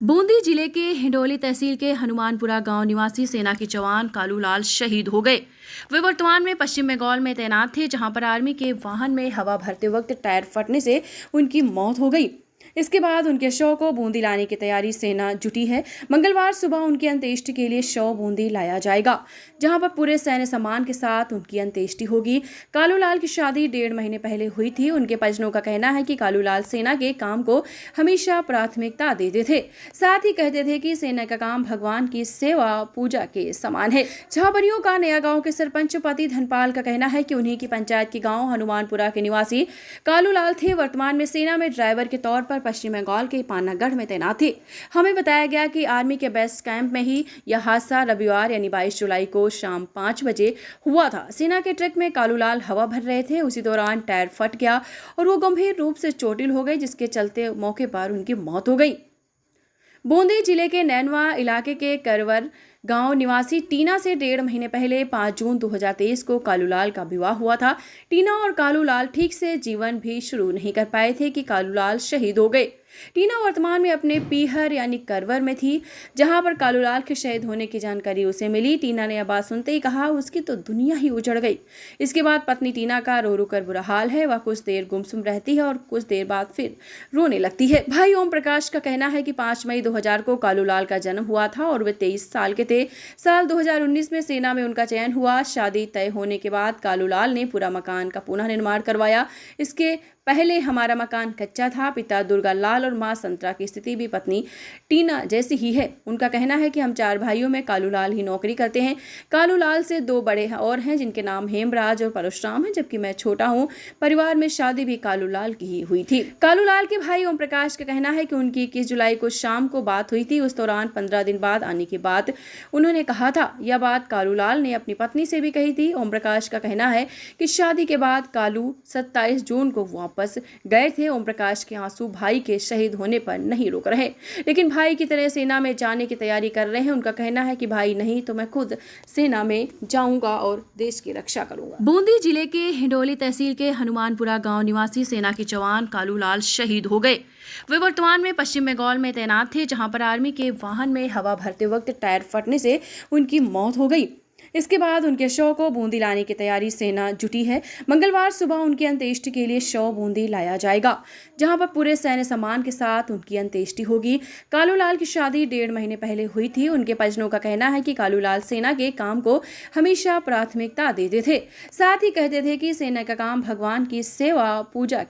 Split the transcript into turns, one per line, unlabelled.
बूंदी जिले के हिंडोली तहसील के हनुमानपुरा गांव निवासी सेना के जवान कालूलाल शहीद हो गए। वे वर्तमान में पश्चिम बंगाल में तैनात थे, जहां पर आर्मी के वाहन में हवा भरते वक्त टायर फटने से उनकी मौत हो गई। इसके बाद उनके शव को बूंदी लाने की तैयारी सेना जुटी है। मंगलवार सुबह उनकी अंत्येष्टि के लिए शव बूंदी लाया जाएगा, जहां पर पूरे सैन्य सम्मान के साथ उनकी अंत्येष्टि होगी। कालूलाल की शादी 1.5 महीने पहले हुई थी। उनके परिजनों का कहना है कि कालूलाल सेना के काम को हमेशा प्राथमिकता देते थे, साथ ही कहते थे कि सेना का काम भगवान की सेवा पूजा के समान है। झाबरियों का नया गांव के सरपंच पति धनपाल का कहना है कि उन्हीं की पंचायत के गांव हनुमानपुरा के निवासी कालूलाल थे। वर्तमान में सेना में ड्राइवर के तौर पर पश्चिम बंगाल के पानागढ़ में तैनात थे। हमें बताया गया कि आर्मी के बेस कैंप में ही यह हादसा रविवार यानी 22 जुलाई को शाम 5 बजे हुआ था। सेना के ट्रक में कालूलाल हवा भर रहे थे, उसी दौरान टायर फट गया और वो गंभीर रूप से चोटिल हो गए, जिसके चलते मौके पर उनकी मौत हो गई। बूंदी जिले के नैनवा इलाके के करवर गांव निवासी टीना से 1.5 महीने पहले 5 जून 2023 को कालूलाल का विवाह हुआ था। टीना और कालूलाल ठीक से जीवन भी शुरू नहीं कर पाए थे कि कालूलाल शहीद हो गए। टीना वर्तमान में अपने पीहर यानी करवर में थी, जहां पर कालूलाल के शहीद होने की जानकारी उसे मिली। टीना ने यह बात सुनते ही कहा उसकी तो दुनिया ही उजड़ गई। इसके बाद पत्नी टीना का रो रो कर बुरा हाल है। वह कुछ देर गुमसुम रहती है और कुछ देर बाद फिर रोने लगती है। भाई ओम प्रकाश का कहना है कि 5 मई 2000 को कालूलाल का जन्म हुआ था और वे 23 साल के थे। साल 2019 में सेना में उनका चयन हुआ। शादी तय होने के बाद कालूलाल ने पूरा मकान का पुनः निर्माण करवाया। इसके पहले हमारा मकान कच्चा था। पिता दुर्गा लाल और मां संतरा की स्थिति भी पत्नी टीना जैसी ही है। उनका कहना है कि हम 4 भाइयों में कालूलाल ही नौकरी करते हैं। कालूलाल से 2 बड़े और हैं, जिनके नाम हेमराज और परशुराम हैं, जबकि मैं छोटा हूं। परिवार में शादी भी कालूलाल की ही हुई थी। कालूलाल के भाई ओम प्रकाश का कहना है कि उनकी 21 जुलाई को शाम को बात हुई थी। उस दौरान 15 दिन बाद आने की बात उन्होंने कहा था। यह बात कालूलाल ने अपनी पत्नी से भी कही थी। ओम प्रकाश का कहना है कि शादी के बाद कालू 27 जून को वापस गए थे। ओम प्रकाश के आंसू भाई के शहीद होने पर नहीं रुक रहे, लेकिन भाई की तरह सेना में जाने की तैयारी कर रहे हैं। उनका कहना है कि भाई नहीं तो मैं खुद सेना में जाऊंगा और देश की रक्षा करूंगा। बूंदी जिले के हिंडोली तहसील के हनुमानपुरा गांव निवासी सेना के जवान कालूलाल शहीद हो गए। वे वर्तमान में पश्चिम बंगाल में तैनात थे, जहां पर आर्मी के वाहन में हवा भरते वक्त टायर फटने से उनकी मौत हो गई। इसके बाद उनके शव को बूंदी लाने की तैयारी सेना जुटी है। मंगलवार सुबह उनकी अंत्येष्टि के लिए शव बूंदी लाया जाएगा, जहां पर पूरे सैन्य सम्मान के साथ उनकी अंत्येष्टि होगी। कालूलाल की शादी 1.5 महीने पहले हुई थी। उनके परिजनों का कहना है कि कालूलाल सेना के काम को हमेशा प्राथमिकता देते थे, साथ ही कहते थे कि सेना का काम भगवान की सेवा पूजा